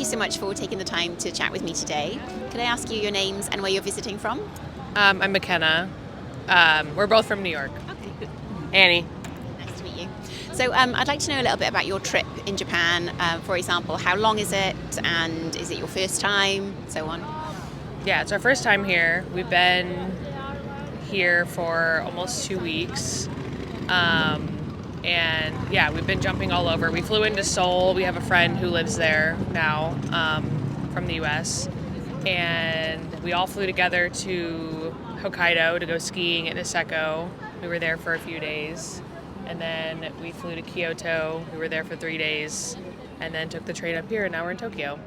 you so much for taking the time to chat with me today. Could I ask you your names and where you're visiting from? I'm McKenna. We're both from New York. Okay. Annie. Nice to meet you. So I'd like to know a little bit about your trip in Japan. For example, how long is it, and is it your first time, so on? Yeah, it's our first time here. We've been here for almost 2 weeks. And yeah, we've been jumping all over. We flew into Seoul. We have a friend who lives there now, from the US. And we all flew together to Hokkaido to go skiing at Niseko. We were there for a few days. And then we flew to Kyoto. We were there for 3 days. And then took the train up here, and now we're in Tokyo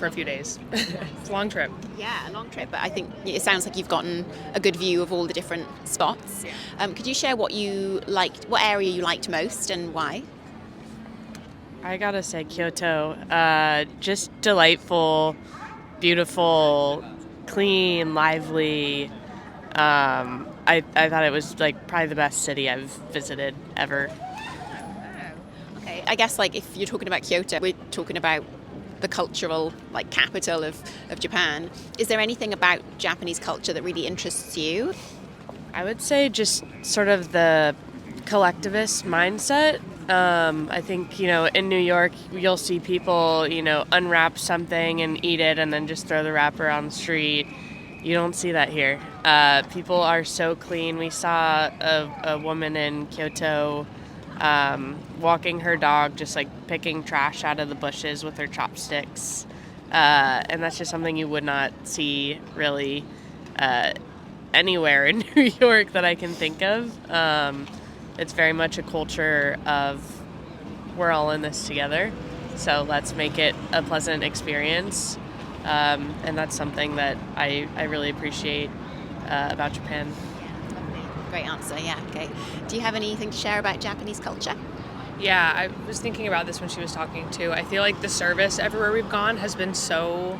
for a few days. It's a long trip. Yeah, a long trip, but I think it sounds like you've gotten a good view of all the different spots. Could you share what area you liked most and why? I gotta say Kyoto. Just delightful, beautiful, clean, lively. I thought it was like probably the best city I've visited ever. Okay, I guess like if you're talking about Kyoto, we're talking about the cultural capital of Japan. Is there anything about Japanese culture that really interests you? I would say just sort of the collectivist mindset. I think, in New York, you'll see people, unwrap something and eat it and then just throw the wrapper on the street. You don't see that here. People are so clean. We saw a woman in Kyoto walking her dog, just picking trash out of the bushes with her chopsticks. And that's just something you would not see really anywhere in New York that I can think of. It's very much a culture of we're all in this together, so let's make it a pleasant experience. And that's something that I really appreciate about Japan. Great answer, yeah, okay. Do you have anything to share about Japanese culture? Yeah, I was thinking about this when she was talking too. I feel like the service everywhere we've gone has been so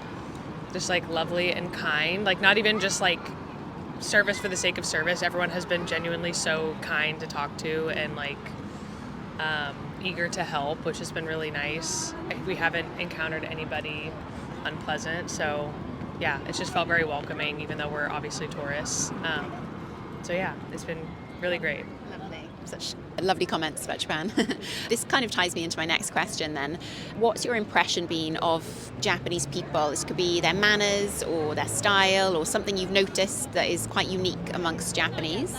just lovely and kind. Not even just service for the sake of service. Everyone has been genuinely so kind to talk to and eager to help, which has been really nice. We haven't encountered anybody unpleasant, so yeah, it's just felt very welcoming, even though we're obviously tourists. So yeah, it's been really great. Lovely. Such lovely comments about Japan. This kind of ties me into my next question then. What's your impression been of Japanese people? This could be their manners or their style or something you've noticed that is quite unique amongst Japanese.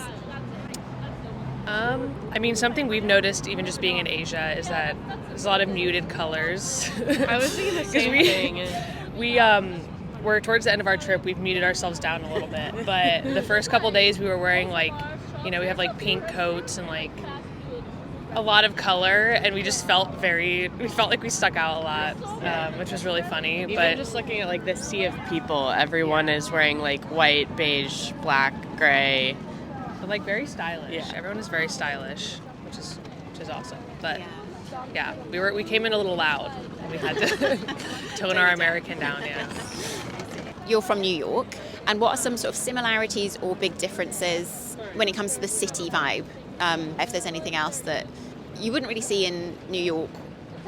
Something we've noticed even just being in Asia is that there's a lot of muted colors. I was thinking the same thing. We're towards the end of our trip, we've muted ourselves down a little bit, but the first couple days we were wearing we have pink coats and a lot of color, and we felt like we stuck out a lot, which was really funny. Even just looking at the sea of people, everyone is wearing white, beige, black, gray. But very stylish. Yeah. Everyone is very stylish, which is awesome. But yeah, we came in a little loud. We had to tone our American down, yeah. You're from New York, and what are some sort of similarities or big differences when it comes to the city vibe? If there's anything else that you wouldn't really see in New York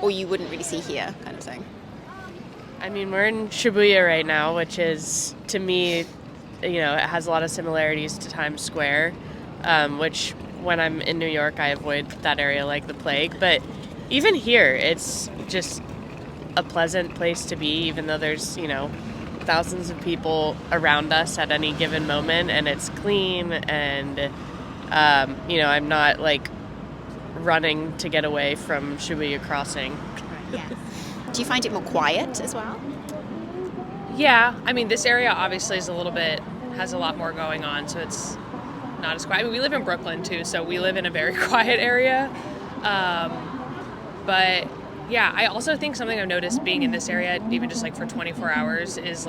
or you wouldn't really see here, kind of thing. We're in Shibuya right now, which is, to me, it has a lot of similarities to Times Square, which when I'm in New York, I avoid that area like the plague. But even here, it's just a pleasant place to be, even though there's, thousands of people around us at any given moment, and it's clean, and, I'm not running to get away from Shibuya Crossing. Yes. Do you find it more quiet as well? Yeah, this area obviously has a lot more going on, so it's not as quiet. We live in Brooklyn too, so we live in a very quiet area. But yeah, I also think something I've noticed being in this area, even just for 24 hours, is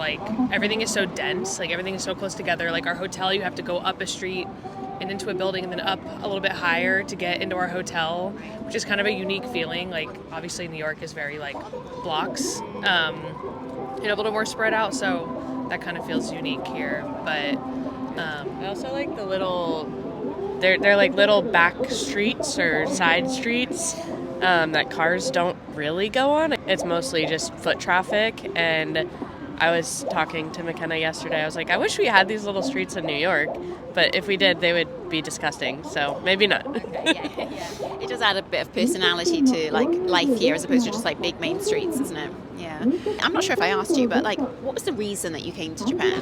everything is so dense. Everything is so close together. Our hotel, you have to go up a street and into a building and then up a little bit higher to get into our hotel, which is kind of a unique feeling. Obviously New York is very blocks, a little more spread out, so that kind of feels unique here. But I also like the little, they're little back streets or side streets that cars don't really go on. It's mostly just foot traffic. And I was talking to McKenna yesterday. I was like, I wish we had these little streets in New York, but if we did, they would be disgusting. So maybe not. Okay, yeah. It does add a bit of personality to like life here as opposed to just like big main streets, isn't it? Yeah. I'm not sure if I asked you, but like, what was the reason that you came to Japan?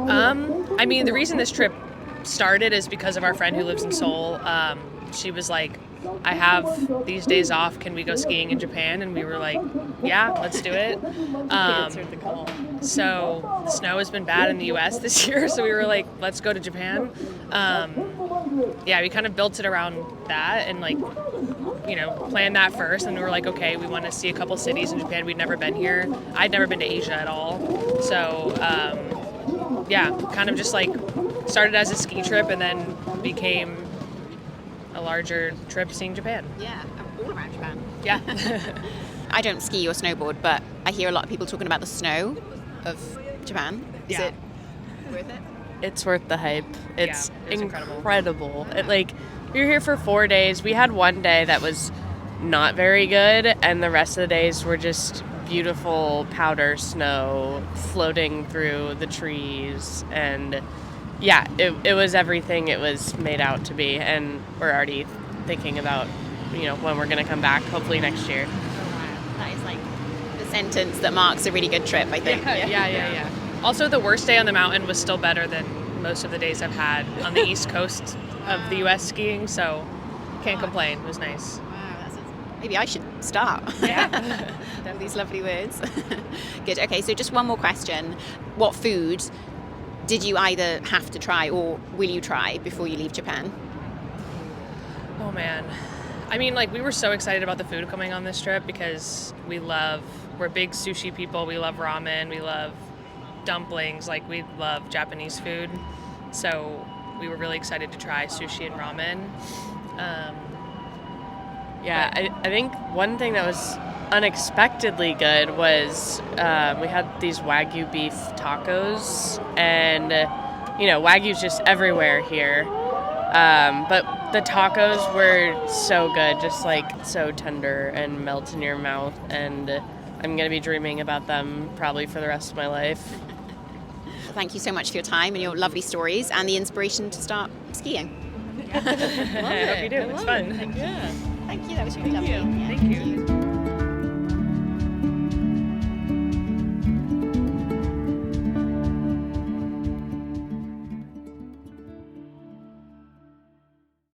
I mean, the reason this trip started is because of our friend who lives in Seoul. She was like, I have these days off. Can we go skiing in Japan? And we were like, yeah, let's do it. So the snow has been bad in the U.S. this year, so we were like, let's go to Japan. Yeah, we kind of built it around that and like, you know, planned that first. And we were like, okay, we want to see a couple cities in Japan. We'd never been here. I'd never been to Asia at all. So yeah, kind of just like started as a ski trip and then became a larger trip seeing Japan. Yeah, all around Japan. Yeah. I don't ski or snowboard, but I hear a lot of people talking about the snow of Japan. Is it worth it? It's worth the hype. It's incredible. incredible. It, like, we were here for 4 days. We had one day that was not very good, and the rest of the days were just beautiful powder snow floating through the trees. And yeah, it was everything it was made out to be. And we're already thinking about, you know, when we're going to come back, hopefully next year. Oh, wow. That is like the sentence that marks a really good trip, I think. Yeah. Also, the worst day on the mountain was still better than most of the days I've had on the East Coast of the U.S. skiing, so can't complain. It was nice. Wow, maybe I should start. Yeah. With these lovely words. Good. Okay, so just one more question. What food did you either have to try or will you try before you leave Japan? Oh, man. I mean, like, we were so excited about the food coming on this trip because we're big sushi people. We love ramen. We love dumplings. Like, we love Japanese food. So we were really excited to try sushi and ramen. I think one thing that was unexpectedly good was we had these Wagyu beef tacos, and you know, Wagyu's just everywhere here. But the tacos were so good, just like so tender and melt in your mouth, and I'm going to be dreaming about them probably for the rest of my life. Thank you so much for your time and your lovely stories and the inspiration to start skiing. I hope you do. It's fun. Yeah. Thank you. That was really lovely. Thank you.